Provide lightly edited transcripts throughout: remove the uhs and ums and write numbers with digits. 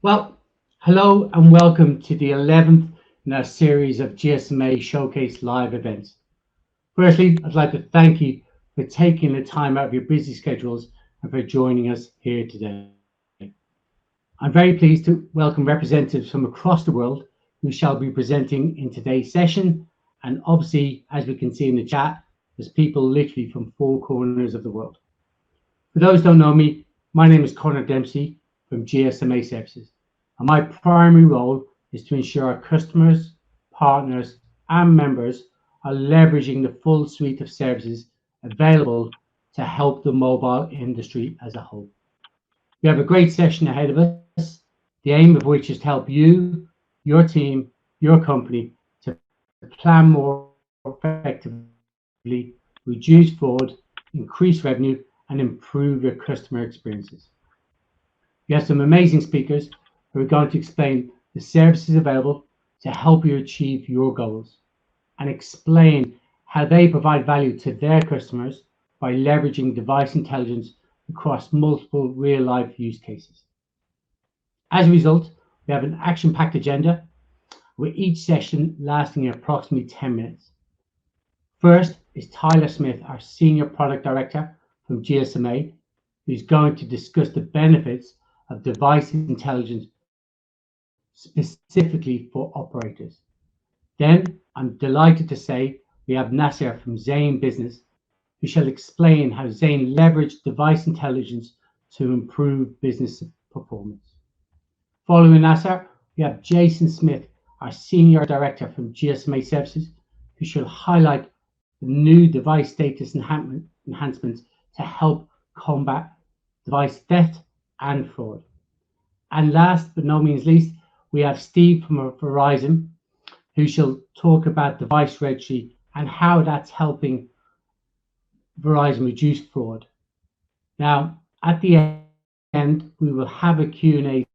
Well, hello and welcome to the 11th in our series of GSMA Showcase live events. Firstly, I'd like to thank you for taking the time out of your busy schedules and for joining us here today. I'm very pleased to welcome representatives from across the world who shall be presenting in today's session. And obviously, as we can see in the chat, there's people literally from four corners of the world. For those who don't know me, my name is Conor Dempsey from GSMA Services, and my primary role is to ensure our customers, partners, and members are leveraging the full suite of services available to help the mobile industry as a whole. We have a great session ahead of us, the aim of which is to help you, your team, your company to plan more effectively, reduce fraud, increase revenue, and improve your customer experiences. We have some amazing speakers who are going to explain the services available to help you achieve your goals and explain how they provide value to their customers by leveraging device intelligence across multiple real life use cases. As a result, we have an action packed agenda with each session lasting approximately 10 minutes. First is Tyler Smith, our Senior Product Director from GSMA, who's going to discuss the benefits of device intelligence specifically for operators. Then I'm delighted to say we have Nasser from Zain Business, who shall explain how Zain leveraged device intelligence to improve business performance. Following Nasser, we have Jason Smith, our Senior Director from GSMA Services, who shall highlight the new device status enhancements to help combat device theft and fraud. And last but no means least, we have Steve from Verizon, who shall talk about device registry and how that's helping Verizon reduce fraud. Now, at the end, we will have a Q&A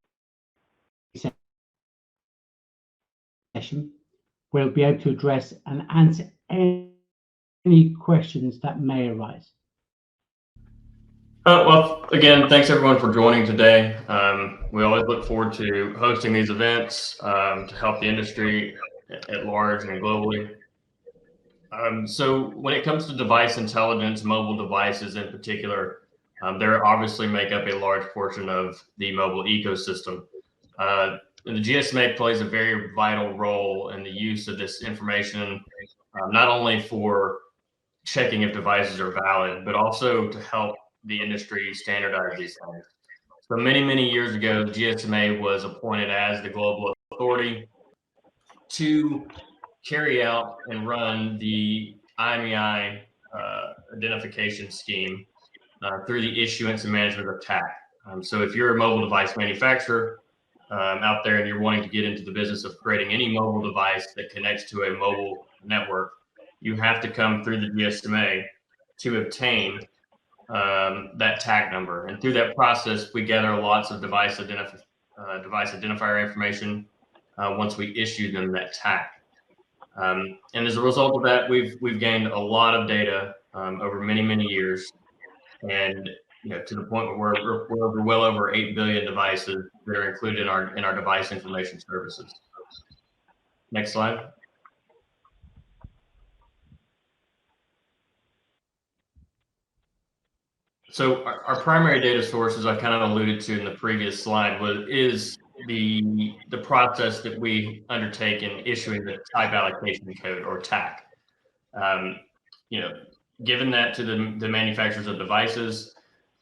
session where we'll be able to address and answer any questions that may arise. Well, again, thanks everyone for joining today. We always look forward to hosting these events to help the industry at large and globally. So when it comes to device intelligence, mobile devices in particular, they obviously make up a large portion of the mobile ecosystem. And the GSMA plays a very vital role in the use of this information, not only for checking if devices are valid, but also to help the industry standardize these things. So many years ago, GSMA was appointed as the global authority to carry out and run the IMEI identification scheme through the issuance and management of TAC. So if you're a mobile device manufacturer out there and you're wanting to get into the business of creating any mobile device that connects to a mobile network, you have to come through the GSMA to obtain that tag number. And through that process, we gather lots of device identifier information once we issue them that tag. And as a result of that, we've gained a lot of data over many years, and to the point where we're over well over 8 billion devices that are included in our device information services. Next slide. So our primary data source, as I kind of alluded to in the previous slide, is the process that we undertake in issuing the type allocation code, or TAC. Given that to the manufacturers of devices,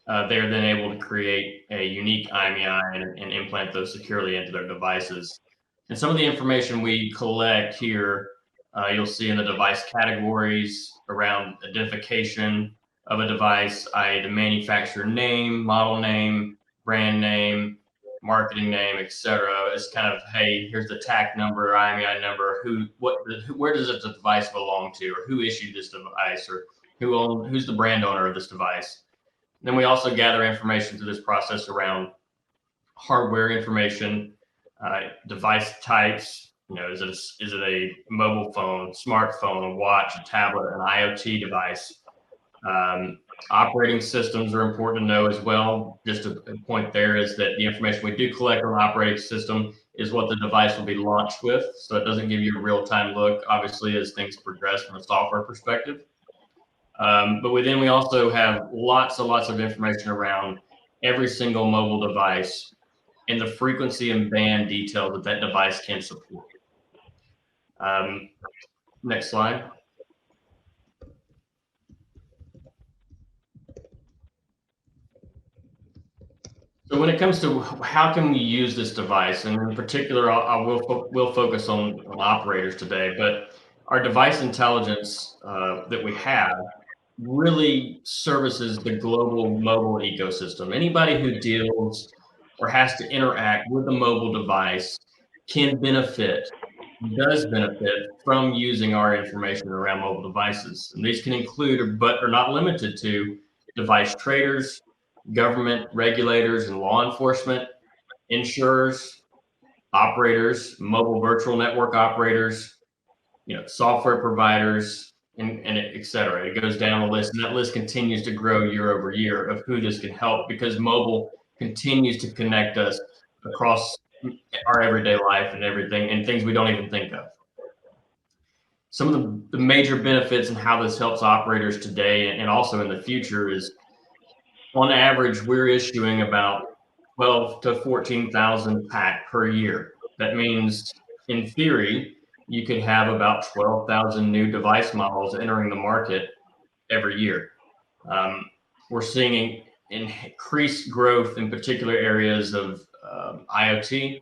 they're then able to create a unique IMEI and implant those securely into their devices. And some of the information we collect here, you'll see in the device categories around identification of a device, i.e. the manufacturer name, model name, brand name, marketing name, etc. It's kind of, hey, here's the TAC number, IMEI number, where does the device belong to, or who issued this device, or who's the brand owner of this device. Then we also gather information through this process around hardware information, device types. Is it a mobile phone, smartphone, a watch, a tablet, an IoT device? Operating systems are important to know as well. Just a point there is that the information we do collect on the operating system is what the device will be launched with. So it doesn't give you a real-time look, obviously, as things progress from a software perspective. But we also have lots and lots of information around every single mobile device and the frequency and band detail that that device can support. Next slide. So when it comes to how can we use this device, and in particular, we'll focus on operators today, but our device intelligence that we have really services the global mobile ecosystem. Anybody who deals or has to interact with a mobile device can benefit, does benefit from using our information around mobile devices. And these can include, but are not limited to, device traders, government regulators and law enforcement, insurers, operators, mobile virtual network operators, software providers, and et cetera. It goes down the list, and that list continues to grow year over year of who this can help, because mobile continues to connect us across our everyday life and everything, and things we don't even think of. Some of the major benefits and how this helps operators today and also in the future is, on average, we're issuing about 12 to 14,000 PAC per year. That means, in theory, you could have about 12,000 new device models entering the market every year. We're seeing increased growth in particular areas of IoT.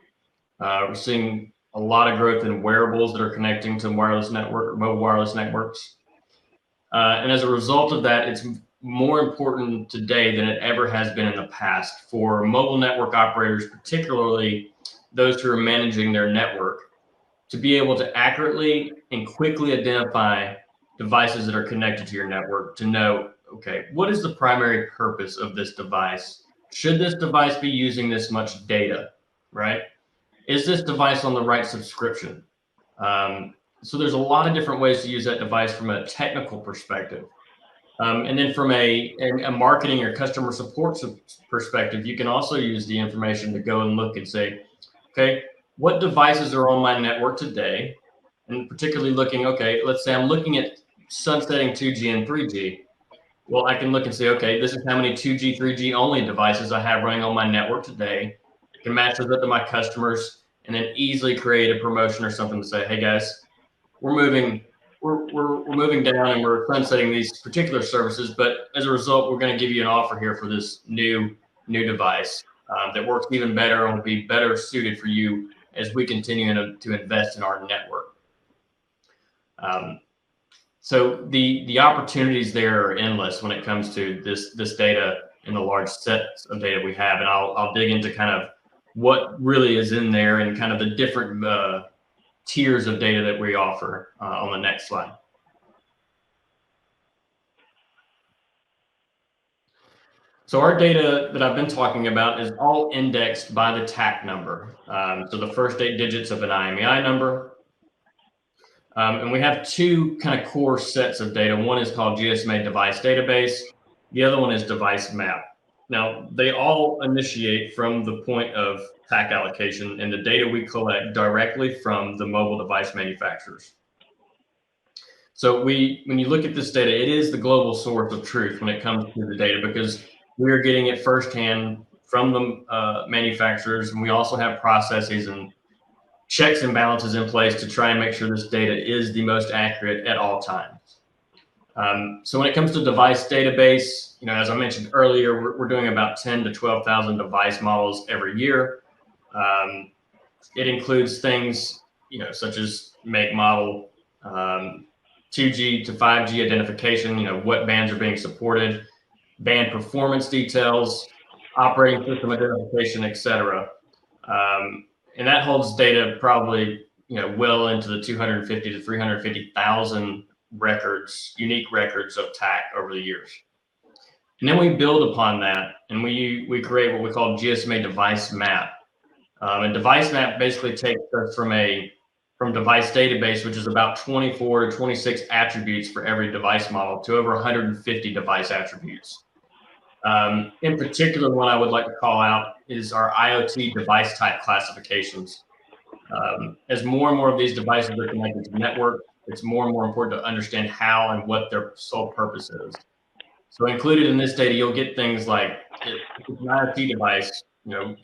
We're seeing a lot of growth in wearables that are connecting to wireless network or mobile wireless networks. And as a result of that, it's more important today than it ever has been in the past for mobile network operators, particularly those who are managing their network, to be able to accurately and quickly identify devices that are connected to your network, to know, okay, what is the primary purpose of this device? Should this device be using this much data, right? Is this device on the right subscription? So there's a lot of different ways to use that device from a technical perspective. And then from a marketing or customer support perspective, you can also use the information to go and look and say, okay, what devices are on my network today? And particularly looking, okay, let's say I'm looking at sunsetting 2G and 3G. Well, I can look and say, okay, this is how many 2G, 3G only devices I have running on my network today. I can match those up to my customers and then easily create a promotion or something to say, hey guys, we're moving down and we're sunsetting these particular services, but as a result, we're going to give you an offer here for this new device that works even better and will be better suited for you as we continue to invest in our network. So the opportunities there are endless when it comes to this data and the large sets of data we have, and I'll dig into kind of what really is in there and kind of the different tiers of data that we offer on the next slide. So our data that I've been talking about is all indexed by the TAC number. So the first 8 digits of an IMEI number. And we have two kind of core sets of data. One is called GSMA device database. The other one is device map. Now, they all initiate from the point of TAC allocation and the data we collect directly from the mobile device manufacturers. So when you look at this data, it is the global source of truth when it comes to the data, because we are getting it firsthand from the manufacturers, and we also have processes and checks and balances in place to try and make sure this data is the most accurate at all times. So when it comes to device database, as I mentioned earlier, we're doing about 10 to 12,000 device models every year. It includes things, such as make, model, 2G to 5G identification, what bands are being supported, band performance details, operating system identification, et cetera. And that holds data probably, well into the 250 to 350,000 records, unique records of TAC over the years. And then we build upon that, and we create what we call GSMA device map. And device map basically takes us from a from device database, which is about 24 to 26 attributes for every device model, to over 150 device attributes. In particular, what I would like to call out is our IoT device type classifications. As more and more of these devices are connected to network, it's more and more important to understand how and what their sole purpose is. So included in this data, you'll get things like, if it's an IoT device,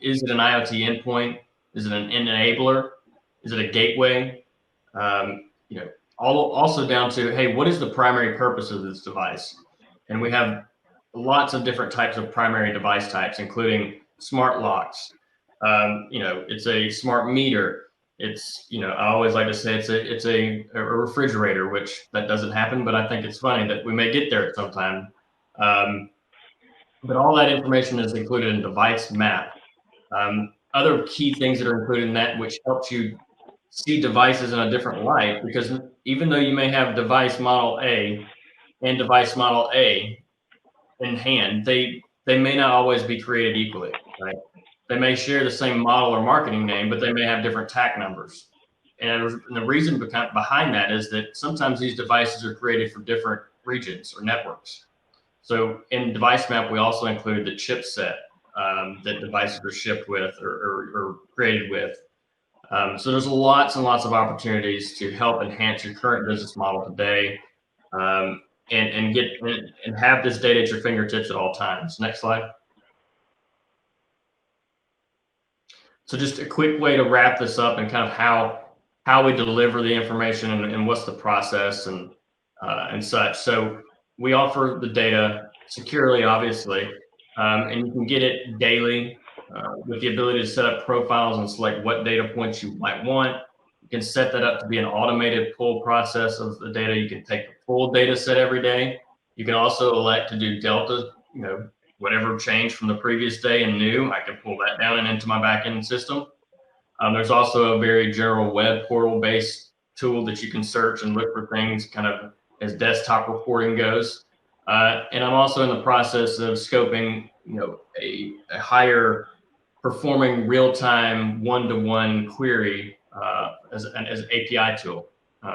is it an IoT endpoint? Is it an enabler? Is it a gateway? Also down to, hey, what is the primary purpose of this device? And we have lots of different types of primary device types, including smart locks. It's a smart meter. It's, I always like to say it's a refrigerator, which that doesn't happen, but I think it's funny that we may get there at some time. But all that information is included in device map. Other key things that are included in that, which helps you see devices in a different light, because even though you may have device model A and device model A in hand, they may not always be created equally, right? They may share the same model or marketing name, but they may have different TAC numbers. And the reason behind that is that sometimes these devices are created for different regions or networks. So in device map, we also include the chipset that devices are shipped with or created with. So there's lots and lots of opportunities to help enhance your current business model today, and have this data at your fingertips at all times. Next slide. So just a quick way to wrap this up and kind of how we deliver the information and what's the process and such. So we offer the data securely, obviously, and you can get it daily with the ability to set up profiles and select what data points you might want. You can set that up to be an automated pull process of the data. You can take the full data set every day. You can also elect to do delta, whatever changed from the previous day and new, I can pull that down and into my backend system. There's also a very general web portal-based tool that you can search and look for things kind of as desktop reporting goes. And I'm also in the process of scoping, a higher performing real-time one-to-one query as an API tool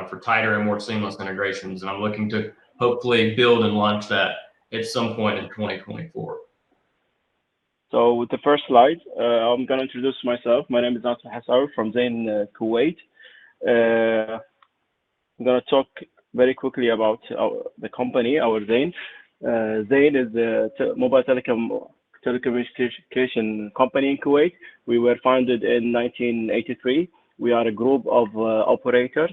for tighter and more seamless integrations. And I'm looking to hopefully build and launch that at some point in 2024. So with the first slide, I'm going to introduce myself. My name is Nasser Hassawi from Zain, Kuwait. I'm going to talk very quickly about the company, our Zain. Zain is a mobile telecommunication company in Kuwait. We were founded in 1983. We are a group of operators.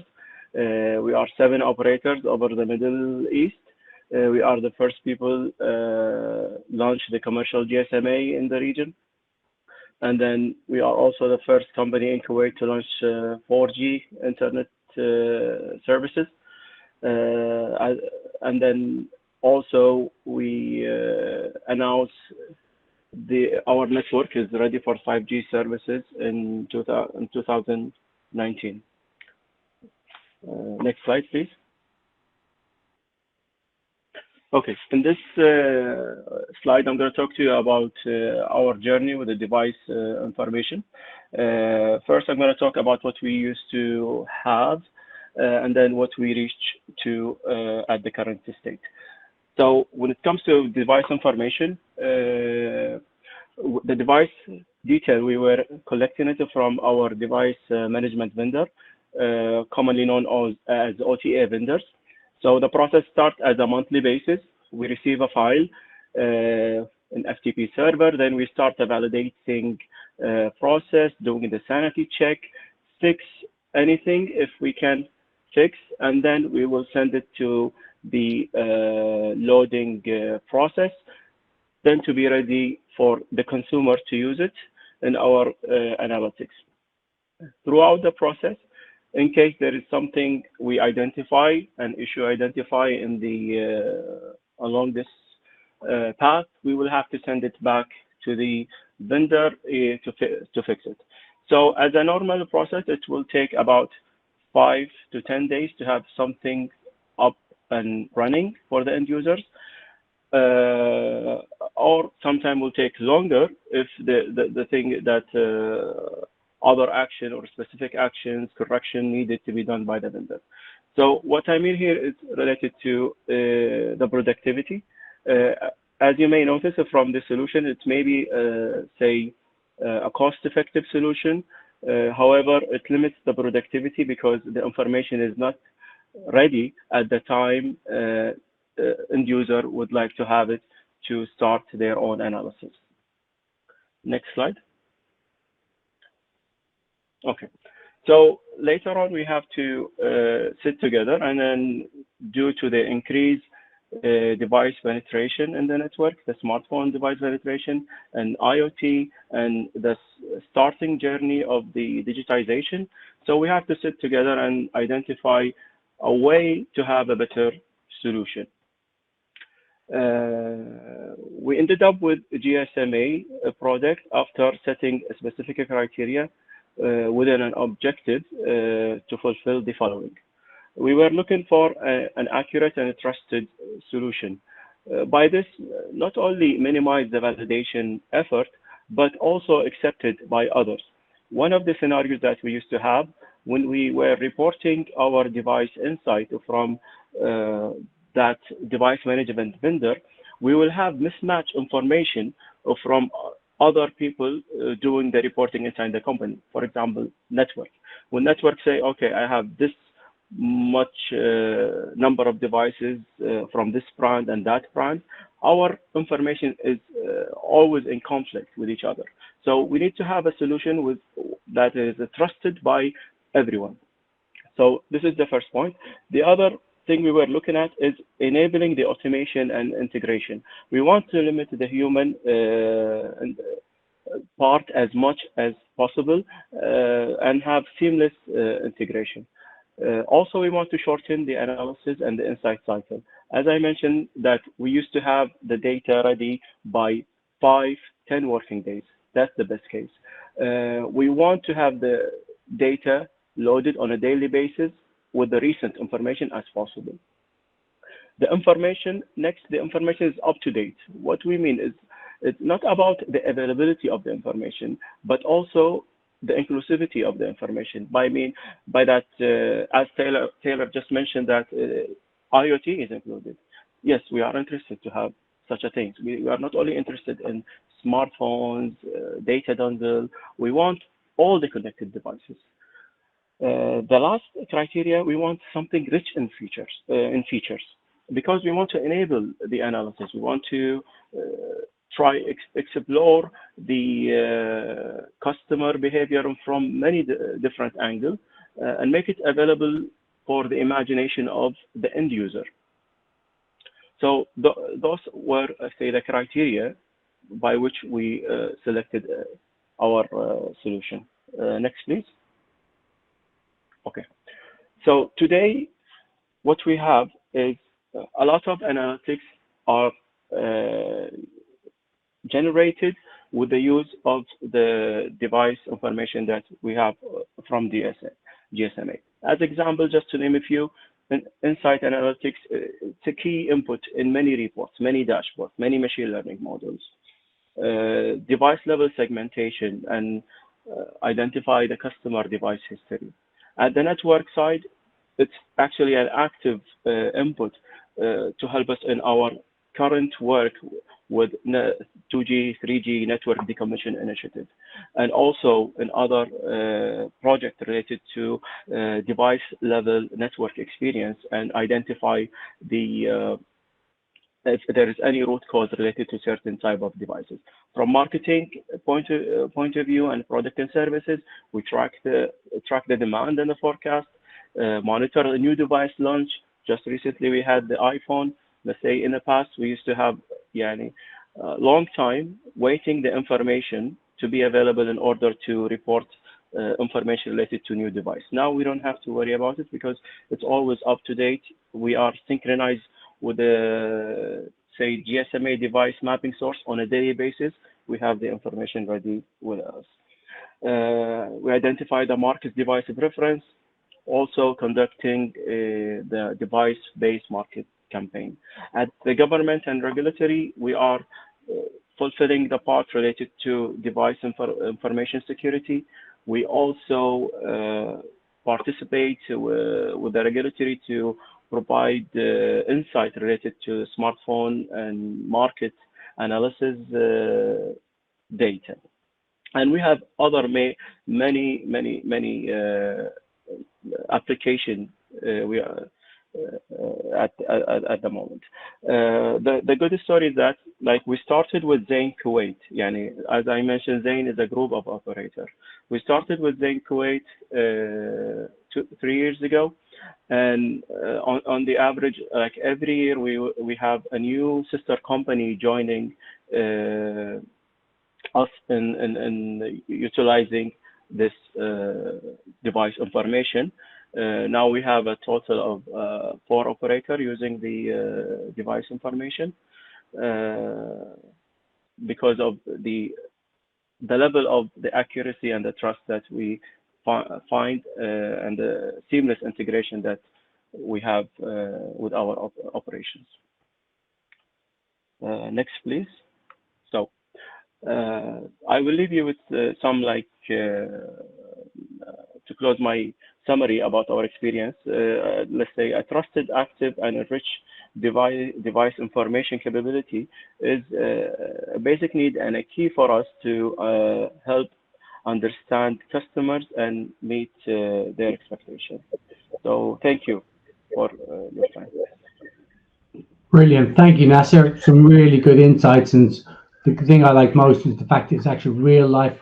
We are 7 operators over the Middle East. We are the first people launch the commercial GSMA in the region. And then we are also the first company in Kuwait to launch 4G internet services. And then also we announced our network is ready for 5G services in 2019. Next slide, please. Okay, in this slide, I'm going to talk to you about our journey with the device information. First, I'm going to talk about what we used to have, and then what we reached to at the current state. So when it comes to device information, the device detail, we were collecting it from our device management vendor, commonly known as OTA vendors. So the process starts as a monthly basis. We receive a file, an FTP server, then we start the validating process, doing the sanity check, fix anything if we can fix, and then we will send it to the loading process, then to be ready for the consumer to use it in our analytics. Throughout the process, in case there is something we identify, an issue identify in the along this path, we will have to send it back to the vendor to fix it. So as a normal process, it will take about 5 to 10 days to have something up and running for the end users, or sometimes will take longer if the thing that other action or specific actions, correction needed to be done by the vendor. So what I mean here is related to the productivity. As you may notice from the solution, it's maybe, say, a cost-effective solution. However, it limits the productivity because the information is not ready at the time end user would like to have it to start their own analysis. Next slide. Okay. So later on, we have to sit together, and then due to the increased device penetration in the network, the smartphone device penetration, and IoT, and the starting journey of the digitization. So we have to sit together and identify a way to have a better solution. We ended up with GSMA product after setting a specific criteria within an objective to fulfill the following. We were looking for an accurate and trusted solution. By this, not only minimize the validation effort, but also accepted by others. One of the scenarios that we used to have when we were reporting our device insight from that device management vendor, we will have mismatched information from other people doing the reporting inside the company. For example, network. When network say, okay, I have this much number of devices from this brand and that brand, our information is always in conflict with each other. So we need to have a solution that is trusted by everyone. So this is the first point. The other thing we were looking at is enabling the automation and integration. We want to limit the human part as much as possible and have seamless integration. Also, we want to shorten the analysis and the insight cycle. As I mentioned, that we used to have the data ready by 5-10 working days. That's the best case. We want to have the data loaded on a daily basis with the recent information as possible. The information, next, the information is up to date. What we mean is it's not about the availability of the information, but also the inclusivity of the information. By that, as Taylor just mentioned, that IoT is included. Yes, we are interested to have such a thing. We are not only interested in smartphones, data dongle. We want all the connected devices. The last criteria, we want something rich in features, because we want to enable the analysis. We want to explore the customer behavior from many different angles and make it available for the imagination of the end user. So those were, say, the criteria by which we selected our solution. Next, please. Okay. So today, what we have is a lot of analytics are generated with the use of the device information that we have from GSMA. As example, just to name a few, Insight Analytics, it's a key input in many reports, many dashboards, many machine learning models. Device level segmentation and identify the customer device history. At the network side, it's actually an active input to help us in our current work with 2G, 3G network decommission initiative, and also in other projects related to device level network experience and identify the if there is any root cause related to certain type of devices. From marketing point of view and product and services, we track the demand and the forecast, monitor the new device launch. Just recently, we had the iPhone. Let's say in the past, we used to have a long time waiting the information to be available in order to report information related to new device. Now we don't have to worry about it because it's always up to date. We are synchronized with the, say, GSMA device mapping source on a daily basis. We have the information ready with us. We identify the market device preference, also conducting the device-based market campaign. At the government and regulatory, we are fulfilling the part related to device information security. We also participate with the regulatory to provide insight related to smartphone and market analysis data. And we have other many application we are at the moment. The good story is that like we started with Zain Kuwait. Yani, as I mentioned, Zain is a group of operator. We started with Zain Kuwait 3 years ago, and on the average, like every year we have a new sister company joining us in utilizing this device information. Now we have a total of 4 operators using the device information because of the level of the accuracy and the trust that we find and the seamless integration that we have with our operations. Next, please. So I will leave you with some like to close my summary about our experience. Let's say a trusted, active, and enriched device information capability is a basic need and a key for us to help understand customers and meet their expectations. So thank you for your time. Brilliant. Thank you, Nasser. Some really good insights. And the thing I like most is the fact it's actually real life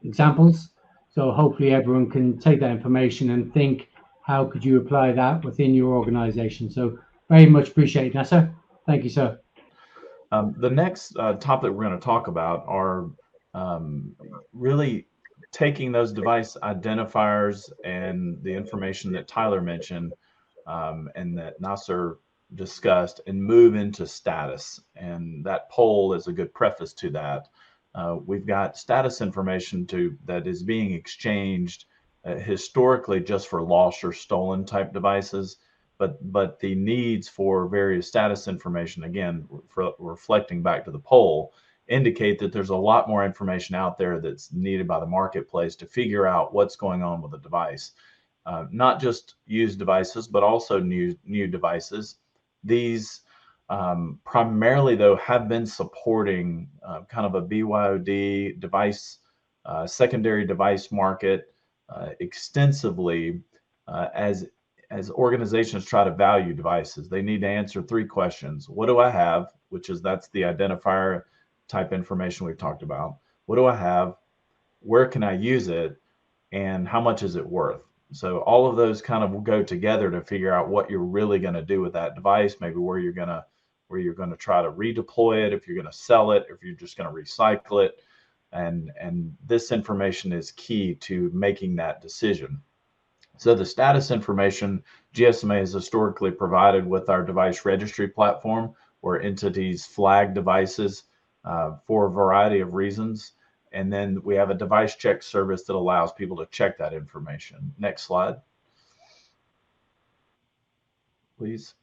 examples. So hopefully everyone can take that information and think, how could you apply that within your organization? So very much appreciate it, Nasser. Thank you, sir. The next topic we're going to talk about are really taking those device identifiers and the information that Tyler mentioned and that Nasser discussed and move into status. And that poll is a good preface to that. We've got status information that is being exchanged historically just for lost or stolen type devices, but the needs for various status information, again, for reflecting back to the poll, indicate that there's a lot more information out there that's needed by the marketplace to figure out what's going on with the device. Not just used devices, but also new devices. These primarily, though, have been supporting kind of a BYOD device, secondary device market extensively as organizations try to value devices. They need to answer 3 questions. What do I have? That's the identifier type information we've talked about. What do I have? Where can I use it? And how much is it worth? So all of those kind of go together to figure out what you're really going to do with that device, maybe where you're going to try to redeploy it, if you're going to sell it, if you're just going to recycle it. And this information is key to making that decision. So the status information, GSMA has historically provided with our device registry platform, where entities flag devices for a variety of reasons. And then we have a device check service that allows people to check that information. Next slide, please.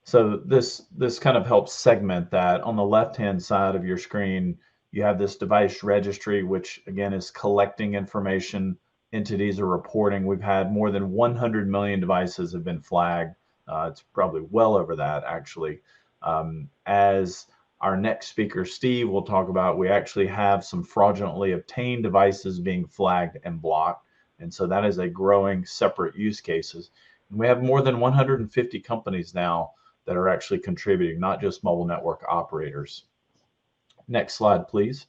So this kind of helps segment that. On the left-hand side of your screen, you have this device registry, which again is collecting information. Entities are reporting. We've had more than 100 million devices have been flagged. It's probably well over that, actually. As our next speaker, Steve, will talk about, we actually have some fraudulently obtained devices being flagged and blocked. And so that is a growing separate use cases. And we have more than 150 companies now that are actually contributing, not just mobile network operators. Next slide, please.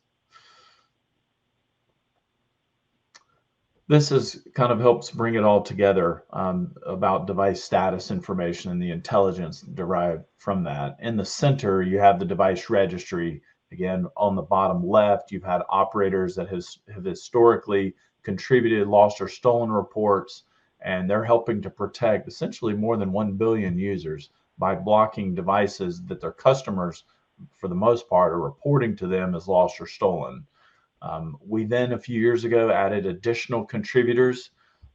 This is kind of helps bring it all together about device status information and the intelligence derived from that. In the center, you have the device registry. Again, on the bottom left, you've had operators that have historically contributed lost or stolen reports, and they're helping to protect essentially more than 1 billion users by blocking devices that their customers, for the most part, are reporting to them as lost or stolen. We then, a few years ago, added additional contributors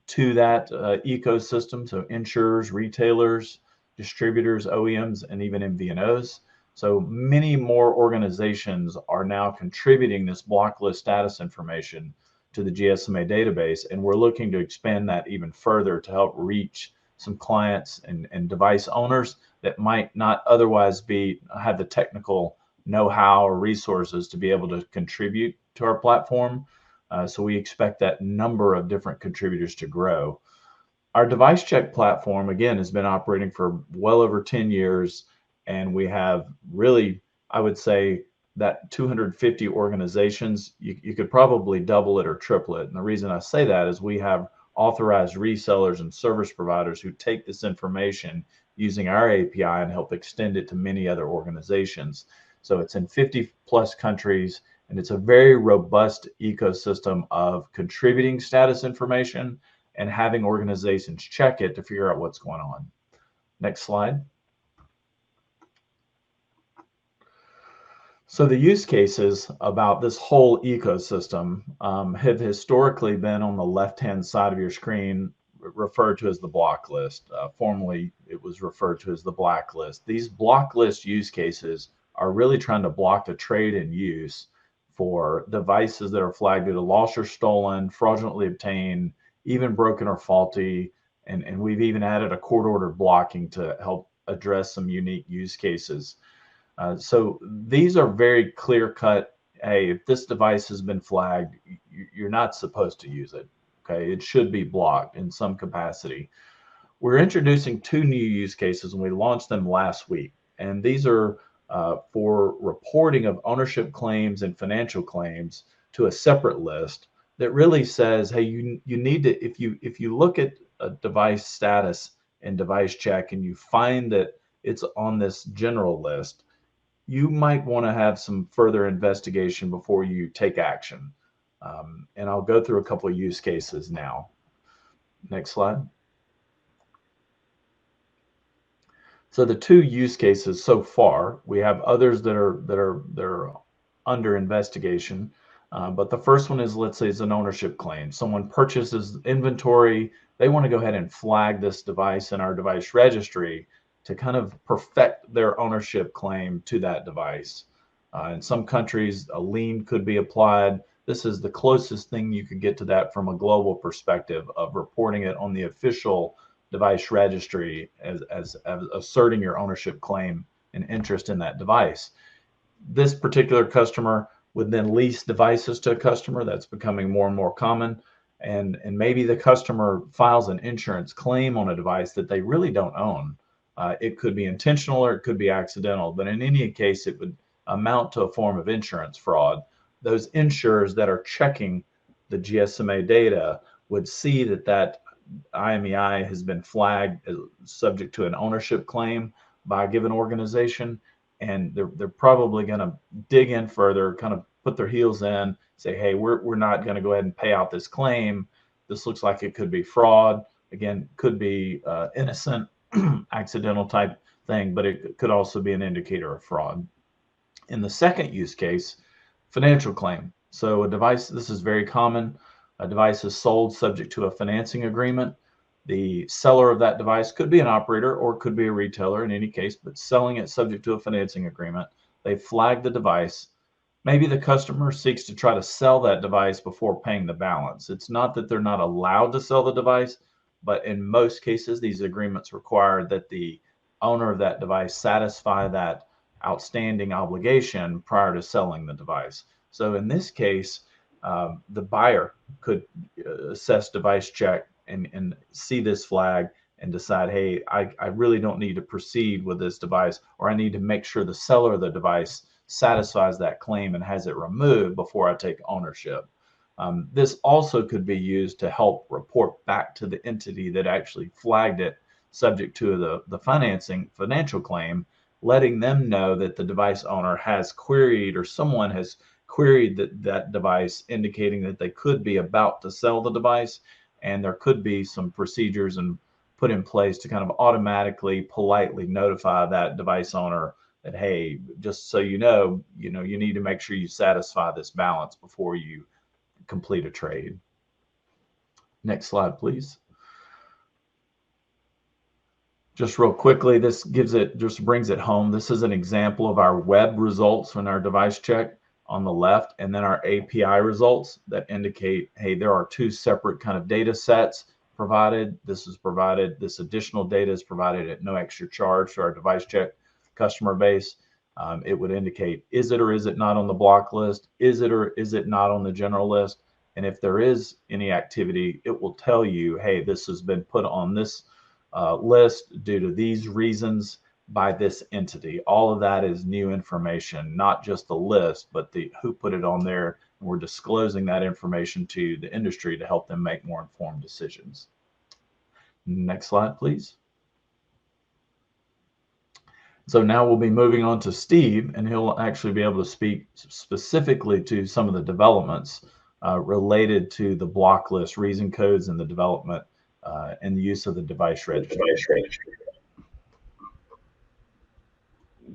to that ecosystem, so insurers, retailers, distributors, OEMs, and even MVNOs. So many more organizations are now contributing this block list status information to the GSMA database, and we're looking to expand that even further to help reach some clients and device owners that might not otherwise have the technical know-how or resources to be able to contribute to our platform. So we expect that number of different contributors to grow. Our device check platform, again, has been operating for well over 10 years, and we have really, I would say, that 250 organizations. You could probably double it or triple it. And the reason I say that is we have authorized resellers and service providers who take this information using our API and help extend it to many other organizations. So it's in 50 plus countries, and it's a very robust ecosystem of contributing status information and having organizations check it to figure out what's going on. Next slide. So the use cases about this whole ecosystem have historically been on the left-hand side of your screen, referred to as the block list. Formerly, it was referred to as the blacklist. These block list use cases are really trying to block the trade and use for devices that are flagged due to lost or stolen, fraudulently obtained, even broken or faulty. And we've even added a court-ordered blocking to help address some unique use cases. So these are very clear-cut. Hey, if this device has been flagged, you're not supposed to use it. Okay, it should be blocked in some capacity. We're introducing 2 new use cases, and we launched them last week. And these are for reporting of ownership claims and financial claims to a separate list that really says, hey, you need to, if you look at a device status and device check and you find that it's on this general list, you might want to have some further investigation before you take action. And I'll go through a couple of use cases now. Next slide. So the 2 use cases so far, we have others that are under investigation. But the first one is, let's say, it's an ownership claim. Someone purchases inventory. They want to go ahead and flag this device in our device registry to kind of perfect their ownership claim to that device. In some countries, a lien could be applied. This is the closest thing you could get to that from a global perspective of reporting it on the official device registry as asserting your ownership claim and interest in that device. This particular customer would then lease devices to a customer. That's becoming more and more common. And maybe the customer files an insurance claim on a device that they really don't own. It could be intentional or it could be accidental, but in any case, it would amount to a form of insurance fraud. Those insurers that are checking the GSMA data would see that IMEI has been flagged as subject to an ownership claim by a given organization, and they're probably going to dig in further, kind of put their heels in, say, hey, we're not going to go ahead and pay out this claim. This looks like it could be fraud. Again, could be innocent, accidental type thing, but it could also be an indicator of fraud. In the second use case, financial claim. So a device, this is very common. A device is sold subject to a financing agreement. The seller of that device could be an operator or could be a retailer in any case, but selling it subject to a financing agreement. They flag the device. Maybe the customer seeks to try to sell that device before paying the balance. It's not that they're not allowed to sell the device, but in most cases, these agreements require that the owner of that device satisfy that outstanding obligation prior to selling the device. So in this case, the buyer could assess device check and see this flag and decide, hey, I really don't need to proceed with this device, or I need to make sure the seller of the device satisfies that claim and has it removed before I take ownership. This also could be used to help report back to the entity that actually flagged it subject to the financial claim, letting them know that the device owner has queried, or someone has queried that device, indicating that they could be about to sell the device, and there could be some procedures and put in place to kind of automatically, politely notify that device owner that, hey, just so you know, you need to make sure you satisfy this balance before you complete a trade. Next slide, please. Just real quickly, this just brings it home. This is an example of our web results from our device check. on the left, and then our API results that indicate, hey, there are two separate kind of data sets provided. This is provided, this additional data is provided at no extra charge to our device check customer base. It would indicate, is it or is it not on the block list? Is it or is it not on the general list? And if there is any activity, it will tell you, hey, this has been put on this list due to these reasons by this entity. All of that is new information, not just the list, but the who put it on there. And we're disclosing that information to the industry to help them make more informed decisions. Next slide, please. So now we'll be moving on to Steve, and he'll actually be able to speak specifically to some of the developments related to the block list reason codes and the development and the use of the device registry.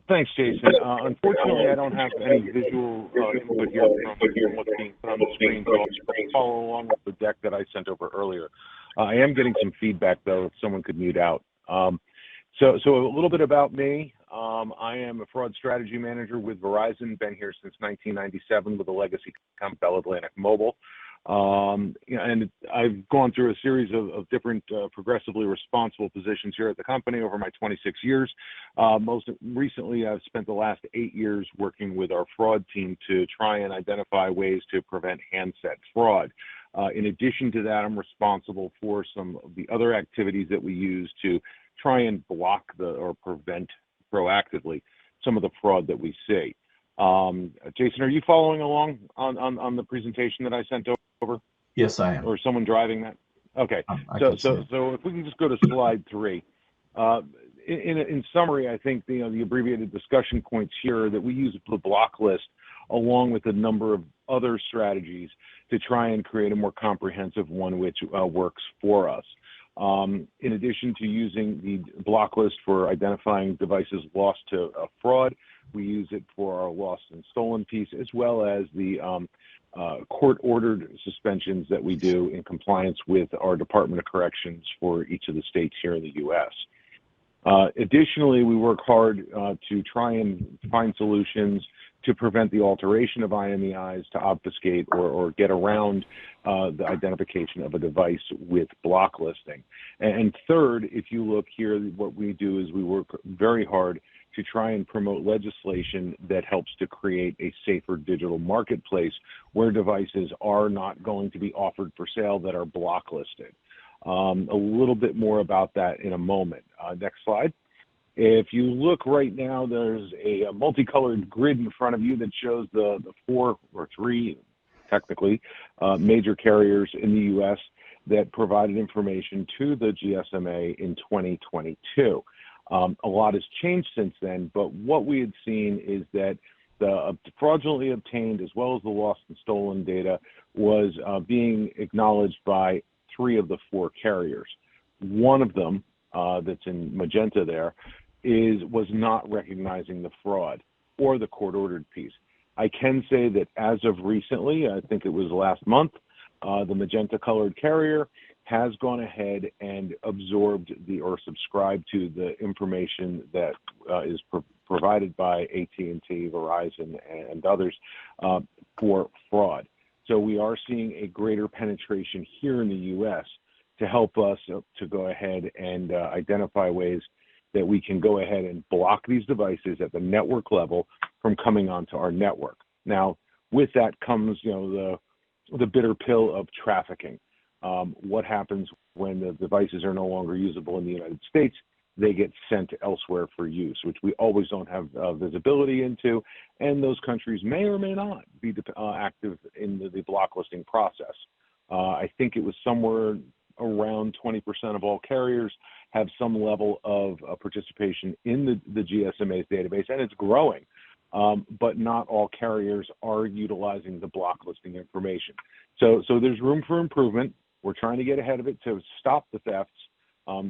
Thanks, Jason. Unfortunately, I don't have any visual input here from what's being put on the screen, so I'll follow along with the deck that I sent over earlier. I am getting some feedback, though, if someone could mute out. So a little bit about me. I am a fraud strategy manager with Verizon, been here since 1997 with a legacy company, Bell Atlantic Mobile. And I've gone through a series of different progressively responsible positions here at the company over my 26 years. Most recently, I've spent the last 8 years working with our fraud team to try and identify ways to prevent handset fraud. In addition to that, I'm responsible for some of the other activities that we use to try and block or prevent proactively some of the fraud that we see. Jason, are you following along on the presentation that I sent over? Yes, I am. Or someone driving that? Okay. So if we can just go to slide 3. In summary, I think the abbreviated discussion points here that we use the block list along with a number of other strategies to try and create a more comprehensive one which works for us. In addition to using the block list for identifying devices lost to fraud, we use it for our lost and stolen piece, as well as the court-ordered suspensions that we do in compliance with our Department of Corrections for each of the states here in the U.S. Additionally, we work hard to try and find solutions to prevent the alteration of IMEIs to obfuscate or get around the identification of a device with block listing. And third, if you look here, what we do is we work very hard to try and promote legislation that helps to create a safer digital marketplace where devices are not going to be offered for sale that are block listed. A little bit more about that in a moment. Next slide. If you look right now, there's a multicolored grid in front of you that shows the 4 or 3, technically, major carriers in the U.S. that provided information to the GSMA in 2022. A lot has changed since then, but what we had seen is that the fraudulently obtained as well as the lost and stolen data was being acknowledged by 3 of the 4 carriers. One of them, that's in magenta there, was not recognizing the fraud or the court-ordered piece. I can say that as of recently, I think it was last month, the magenta-colored carrier has gone ahead and absorbed or subscribed to the information that is provided by AT&T, Verizon, and others for fraud. So we are seeing a greater penetration here in the U.S. to help us to go ahead and identify ways that we can go ahead and block these devices at the network level from coming onto our network. Now, with that comes, the bitter pill of trafficking. What happens when the devices are no longer usable in the United States? They get sent elsewhere for use, which we always don't have visibility into, and those countries may or may not be active in the block listing process. I think it was somewhere around 20% of all carriers have some level of participation in the GSMA's database, and it's growing. But not all carriers are utilizing the block listing information. So there's room for improvement. We're trying to get ahead of it to stop the thefts.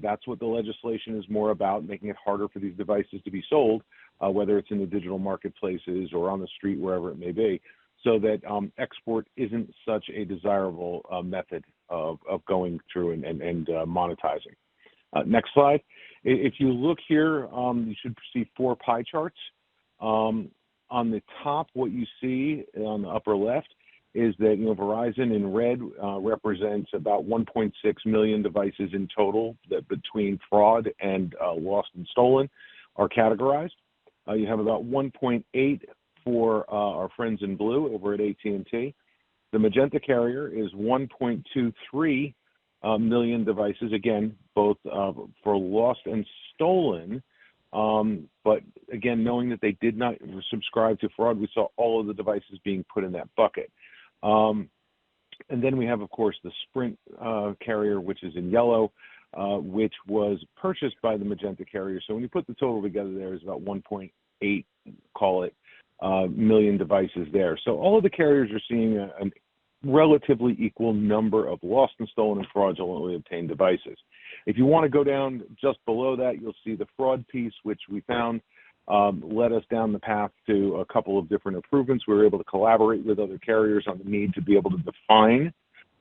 That's what the legislation is more about, making it harder for these devices to be sold, whether it's in the digital marketplaces or on the street, wherever it may be, so that export isn't such a desirable method of going through and monetizing. Next slide. If you look here, you should see 4 pie charts. On the top, what you see on the upper left is that Verizon in red represents about 1.6 million devices in total that between fraud and lost and stolen are categorized. You have about 1.8 for our friends in blue over at AT&T. The magenta carrier is 1.23 million devices, again, both for lost and stolen. But again, knowing that they did not subscribe to fraud, we saw all of the devices being put in that bucket. And then we have, of course, the Sprint carrier, which is in yellow, which was purchased by the magenta carrier. So when you put the total together, there is about 1.8, call it, million devices there. So all of the carriers are seeing a relatively equal number of lost and stolen and fraudulently obtained devices. If you want to go down just below that, you'll see the fraud piece, which we found led us down the path to a couple of different improvements. We were able to collaborate with other carriers on the need to be able to define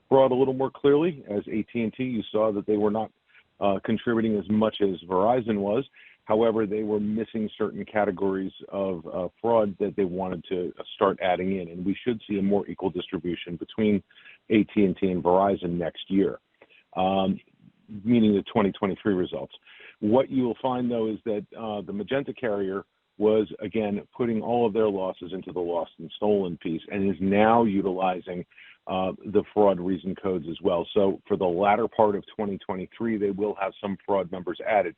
fraud a little more clearly. As AT&T, you saw that they were not contributing as much as Verizon was. However, they were missing certain categories of fraud that they wanted to start adding in, and we should see a more equal distribution between AT&T and Verizon next year, meaning the 2023 results. What you will find, though, is that the magenta carrier was, again, putting all of their losses into the lost and stolen piece and is now utilizing the fraud reason codes as well. So for the latter part of 2023, they will have some fraud numbers added.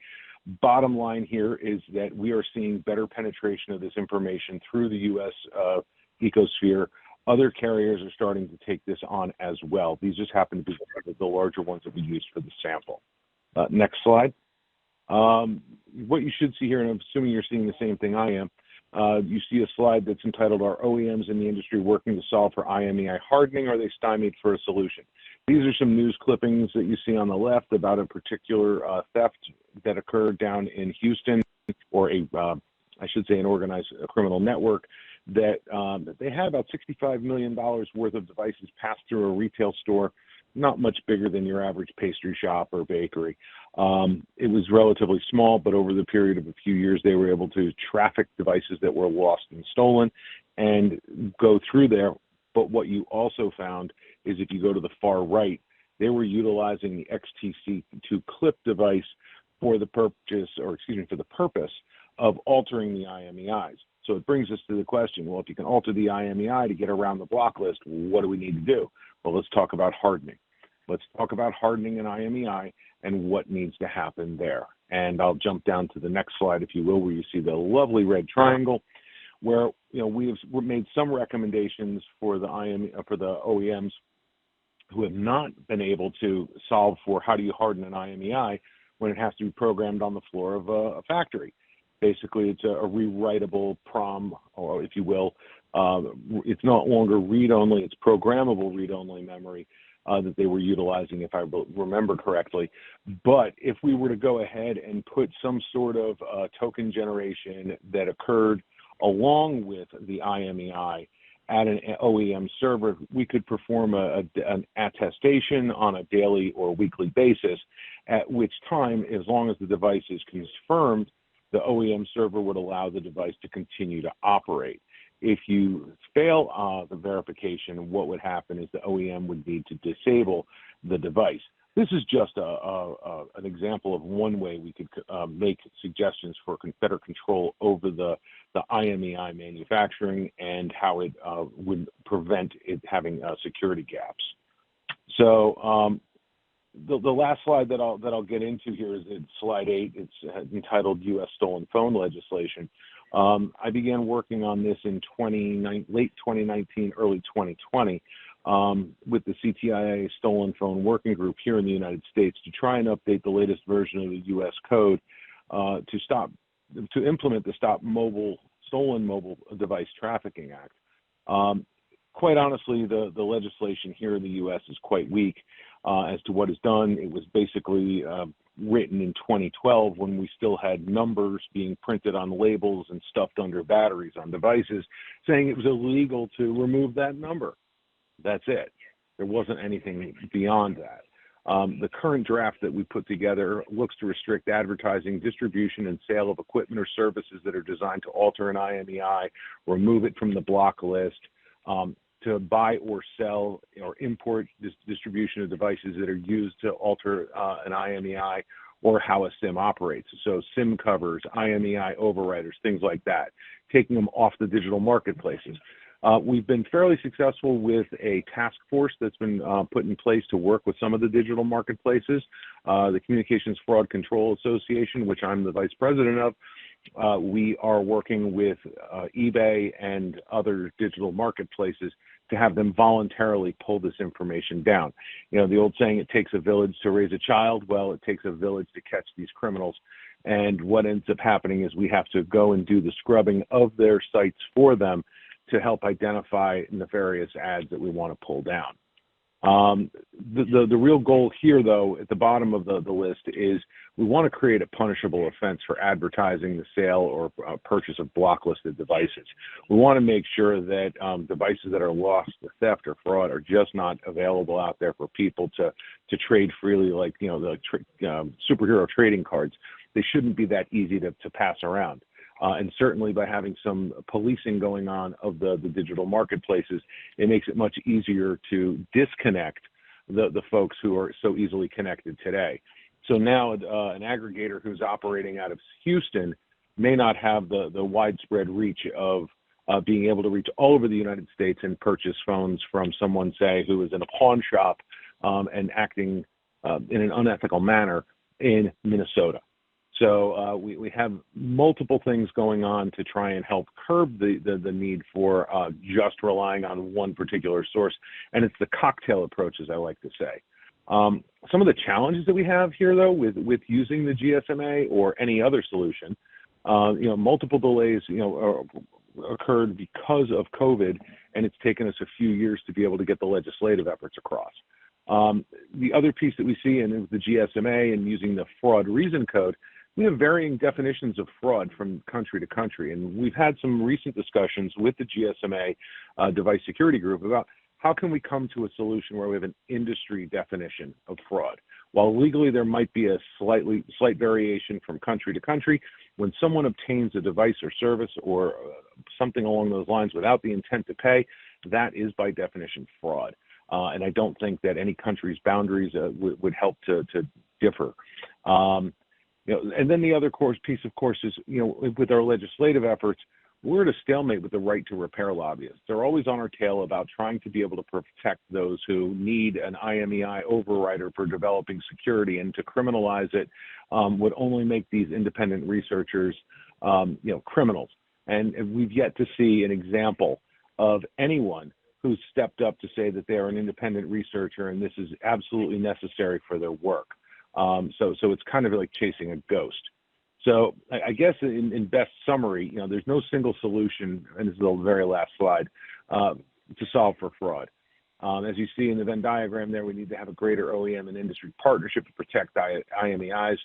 Bottom line here is that we are seeing better penetration of this information through the U.S. ecosphere. Other carriers are starting to take this on as well. These just happen to be the larger ones that we used for the sample. Next slide. What you should see here, and I'm assuming you're seeing the same thing I am, you see a slide that's entitled, "Are OEMs in the industry working to solve for IMEI hardening, or are they stymied for a solution?" These are some news clippings that you see on the left about a particular theft that occurred down in Houston, or I should say an organized criminal network, that they had about $65 million worth of devices pass through a retail store, not much bigger than your average pastry shop or bakery. It was relatively small, but over the period of a few years, they were able to traffic devices that were lost and stolen and go through there. But what you also found is if you go to the far right, they were utilizing the XTC2 clip device for the purpose of altering the IMEIs. So it brings us to the question, well, if you can alter the IMEI to get around the block list, what do we need to do? Well, let's talk about hardening. Let's talk about hardening an IMEI and what needs to happen there. And I'll jump down to the next slide, if you will, where you see the lovely red triangle, where we've made some recommendations for the OEMs who have not been able to solve for how do you harden an IMEI when it has to be programmed on the floor of a factory. Basically, it's a rewritable PROM, or if you will. It's not longer read-only, it's programmable read-only memory that they were utilizing, if I remember correctly. But if we were to go ahead and put some sort of token generation that occurred along with the IMEI at an OEM server, we could perform an attestation on a daily or weekly basis, at which time, as long as the device is confirmed, the OEM server would allow the device to continue to operate. If you fail the verification, what would happen is the OEM would need to disable the device. This is just an example of one way we could make suggestions for better control over the IMEI manufacturing and how it would prevent it having security gaps. So the last slide that I'll get into here is slide 8. It's entitled U.S. Stolen Phone Legislation. I began working on this in late 2019, early 2020. With the CTIA Stolen Phone Working Group here in the United States to try and update the latest version of the U.S. code to implement the Stop Stolen Mobile Device Trafficking Act. Quite honestly, the legislation here in the U.S. is quite weak as to what is done. It was basically written in 2012 when we still had numbers being printed on labels and stuffed under batteries on devices, saying it was illegal to remove that number. That's it. There wasn't anything beyond that. The current draft that we put together looks to restrict advertising, distribution, and sale of equipment or services that are designed to alter an IMEI, remove it from the block list, to buy or sell or import distribution of devices that are used to alter an IMEI or how a SIM operates. So SIM covers, IMEI overriders, things like that, taking them off the digital marketplaces. We've been fairly successful with a task force that's been put in place to work with some of the digital marketplaces. The Communications Fraud Control Association, which I'm the vice president of, we are working with eBay and other digital marketplaces to have them voluntarily pull this information down. You know, the old saying, it takes a village to raise a child. Well, it takes a village to catch these criminals. And what ends up happening is we have to go and do the scrubbing of their sites for them to help identify nefarious ads that we want to pull down. The real goal here, though, at the bottom of the list is we want to create a punishable offense for advertising the sale or purchase of blocklisted devices. We want to make sure that devices that are lost to theft or fraud are just not available out there for people to trade freely, like, you know, the superhero trading cards. They shouldn't be that easy to pass around. And certainly by having some policing going on of the digital marketplaces, it makes it much easier to disconnect the folks who are so easily connected today. So now an aggregator who's operating out of Houston may not have the widespread reach of being able to reach all over the United States and purchase phones from someone, say, who is in a pawn shop and acting in an unethical manner in Minnesota. So we have multiple things going on to try and help curb the need for just relying on one particular source. And it's the cocktail approach, as I like to say. Some of the challenges that we have here, though, with using the GSMA or any other solution, you know, multiple delays, you know, occurred because of COVID, and it's taken us a few years to be able to get the legislative efforts across. The other piece that we see in the GSMA and using the fraud reason code, we have varying definitions of fraud from country to country, and we've had some recent discussions with the GSMA device security group about how can we come to a solution where we have an industry definition of fraud. While legally there might be a slight variation from country to country, when someone obtains a device or service or something along those lines without the intent to pay, that is by definition fraud. And I don't think that any country's boundaries would help to differ. You know, and then the other piece, of course, is, you know, with our legislative efforts, we're at a stalemate with the right to repair lobbyists. They're always on our tail about trying to be able to protect those who need an IMEI overrider for developing security, and to criminalize it would only make these independent researchers, you know, criminals. And we've yet to see an example of anyone who's stepped up to say that they are an independent researcher and this is absolutely necessary for their work. So it's kind of like chasing a ghost. So I guess in best summary, you know, there's no single solution, and this is the very last slide, to solve for fraud. As you see in the Venn diagram there, we need to have a greater OEM and industry partnership to protect IMEIs.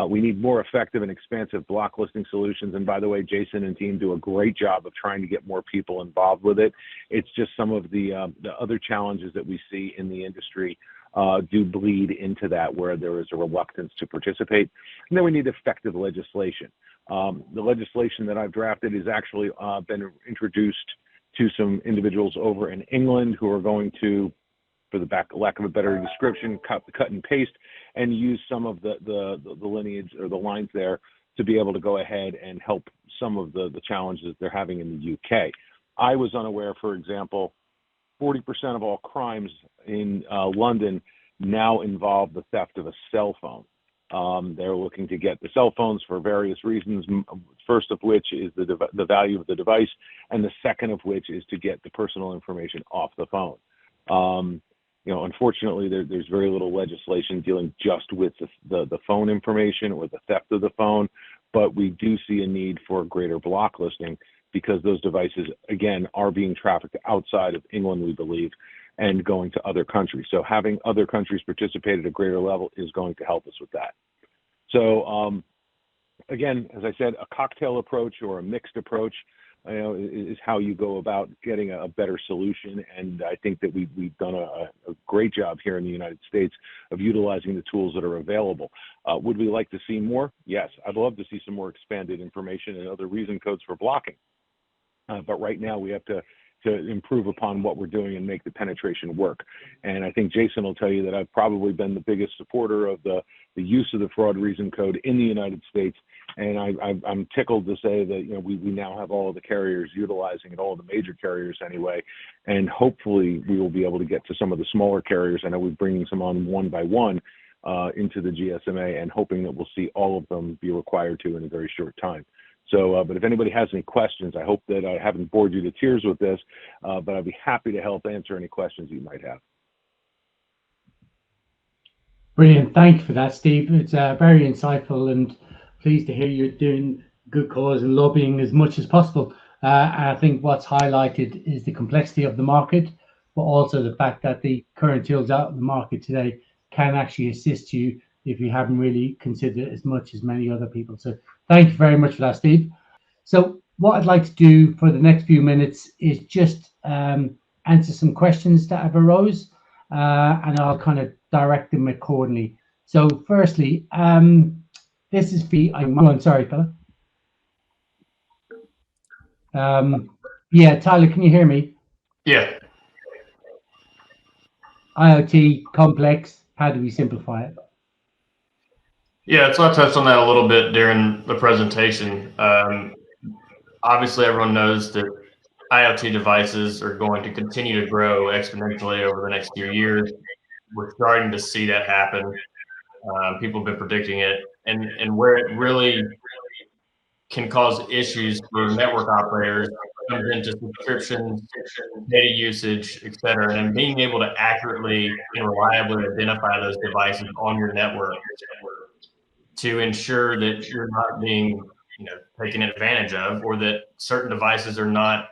We need more effective and expansive block listing solutions. And by the way, Jason and team do a great job of trying to get more people involved with it. It's just some of the other challenges that we see in the industry do bleed into that, where there is a reluctance to participate. And then we need effective legislation. The legislation that I've drafted has actually been introduced to some individuals over in England who are going to, for the lack of a better description, cut and paste and use some of the lineage or the lines there to be able to go ahead and help some of the challenges they're having in the UK. I was unaware, for example, 40% of all crimes in London now involve the theft of a cell phone. They're looking to get the cell phones for various reasons, first of which is the value of the device, and the second of which is to get the personal information off the phone. You know, unfortunately, there's very little legislation dealing just with the phone information or the theft of the phone, but we do see a need for greater block listing because those devices, again, are being trafficked outside of England, we believe, and going to other countries. So having other countries participate at a greater level is going to help us with that. So again, as I said, a cocktail approach or a mixed approach. is how you go about getting a better solution. And I think that we've done a great job here in the United States of utilizing the tools that are available. Would we like to see more? Yes, I'd love to see some more expanded information and other reason codes for blocking. But right now we have to improve upon what we're doing and make the penetration work. And I think Jason will tell you that I've probably been the biggest supporter of the use of the fraud reason code in the United States. And I'm tickled to say that we now have all of the carriers utilizing it, all of the major carriers anyway. And hopefully we will be able to get to some of the smaller carriers. I know we're bringing some on one by one into the GSMA, and hoping that we'll see all of them be required to in a very short time. So, but if anybody has any questions, I hope that I haven't bored you to tears with this, but I'd be happy to help answer any questions you might have. Brilliant. Thank you for that, Steve. It's very insightful, and pleased to hear you're doing good cause and lobbying as much as possible. And I think what's highlighted is the complexity of the market, but also the fact that the current tools out in the market today can actually assist you if you haven't really considered it as much as many other people. So thank you very much for that, Steve. So what I'd like to do for the next few minutes is just answer some questions that have arose, and I'll kind of direct them accordingly. So firstly, this is I'm sorry, fella. Yeah, Tyler, can you hear me? Yeah. IoT, complex, how do we simplify it? Yeah, so I touched on that a little bit during the presentation. Obviously, everyone knows that IoT devices are going to continue to grow exponentially over the next few years. We're starting to see that happen. People have been predicting it, and where it really can cause issues for network operators comes into subscriptions, data usage, et cetera, and being able to accurately and reliably identify those devices on your network to ensure that you're not being taken advantage of, or that certain devices are not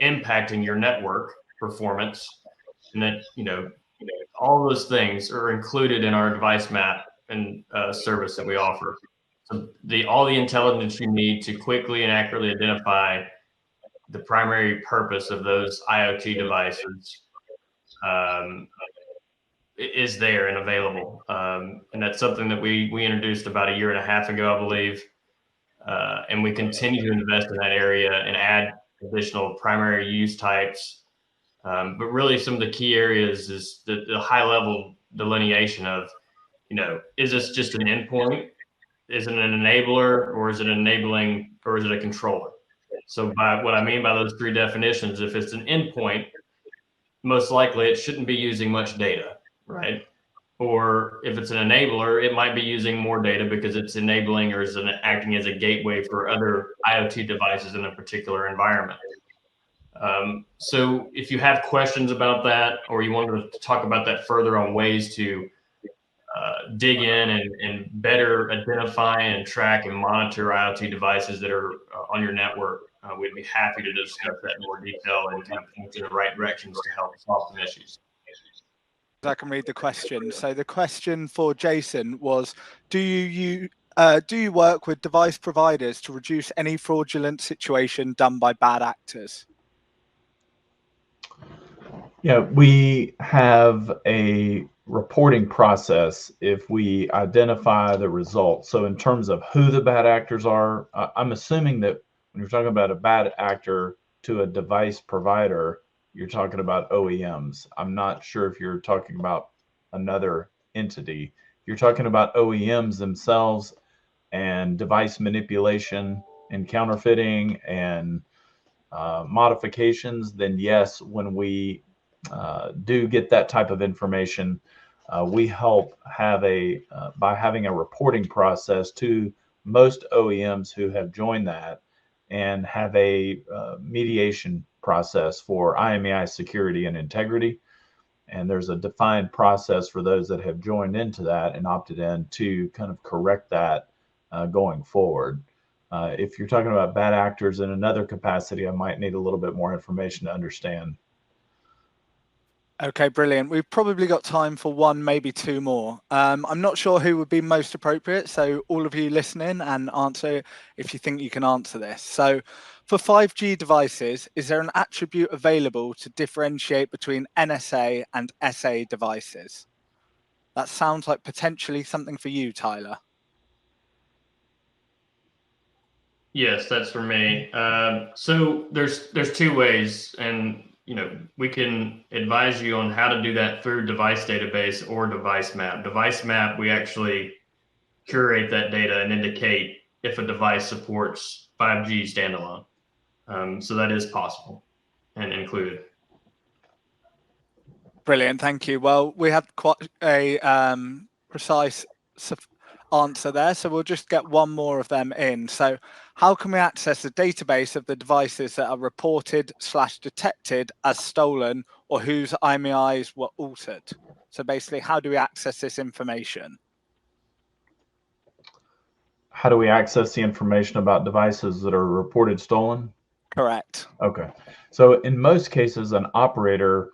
impacting your network performance, and that all those things are included in our device map and service that we offer. So all the intelligence you need to quickly and accurately identify the primary purpose of those IoT devices is there and available. And that's something that we introduced about 1.5 years ago, I believe. And we continue to invest in that area and add additional primary use types. But really some of the key areas is the high level delineation of, is this just an endpoint? Is it an enabler, or is it enabling, or is it a controller? So by what I mean by those three definitions, if it's an endpoint, most likely it shouldn't be using much data, right? Or if it's an enabler, it might be using more data because it's enabling or is acting as a gateway for other IoT devices in a particular environment. So if you have questions about that, or you want to talk about that further on ways to dig in and better identify and track and monitor IoT devices that are on your network, we'd be happy to discuss that in more detail and kind of point you in the right directions to help solve some issues. I can read the question. So the question for Jason was, do you work with device providers to reduce any fraudulent situation done by bad actors? Yeah, we have a reporting process if we identify the results. So in terms of who the bad actors are, I'm assuming that when you're talking about a bad actor to a device provider, you're talking about OEMs. I'm not sure if you're talking about another entity. If you're talking about OEMs themselves and device manipulation and counterfeiting and modifications, then yes, when we do get that type of information, we help have by having a reporting process to most OEMs who have joined that, and have a mediation process for IMEI security and integrity. And there's a defined process for those that have joined into that and opted in to kind of correct that going forward. If you're talking about bad actors in another capacity, I might need a little bit more information to understand. Okay, brilliant. We've probably got time for one, maybe two more. I'm not sure who would be most appropriate, so all of you listening and answer if you think you can answer this. So for 5G devices, is there an attribute available to differentiate between NSA and SA devices? That sounds like potentially something for you, Tyler. Yes, that's for me. So there's two ways, and we can advise you on how to do that through device database or device map. Device map, we actually curate that data and indicate if a device supports 5G standalone. So that is possible and included. Brilliant, thank you. Well, we had quite a precise answer there, so we'll just get one more of them in. So how can we access the database of the devices that are reported/detected as stolen or whose IMEIs were altered? So basically, how do we access this information? How do we access the information about devices that are reported stolen? Correct. Okay. So in most cases, an operator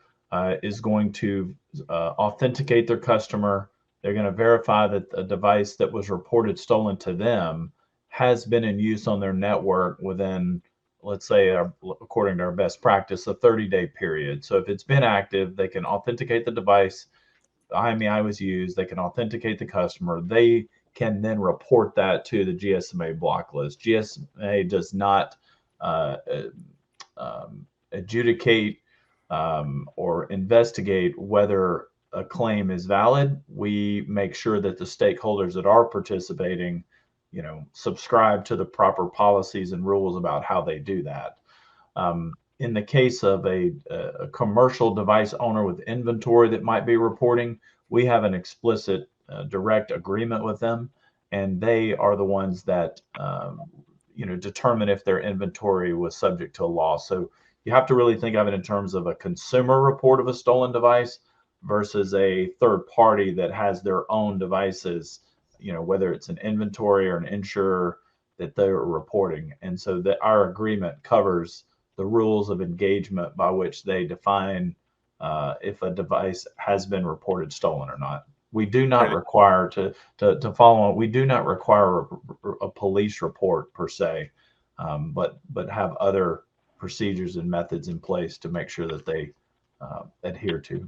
is going to authenticate their customer. They're going to verify that a device that was reported stolen to them has been in use on their network within, let's say, according to our best practice, a 30-day period. So if it's been active, they can authenticate the device, the IMEI was used, they can authenticate the customer. They can then report that to the GSMA block list. GSMA does not adjudicate or investigate whether a claim is valid. We make sure that the stakeholders that are participating, subscribe to the proper policies and rules about how they do that. In the case of a commercial device owner with inventory that might be reporting, we have an explicit direct agreement with them, and they are the ones that determine if their inventory was subject to a loss. So you have to really think of it in terms of a consumer report of a stolen device versus a third party that has their own devices, whether it's an inventory or an insurer that they're reporting. And so that our agreement covers the rules of engagement by which they define if a device has been reported stolen or not. We do not require to follow on. We do not require a police report per se, but have other procedures and methods in place to make sure that they adhere to.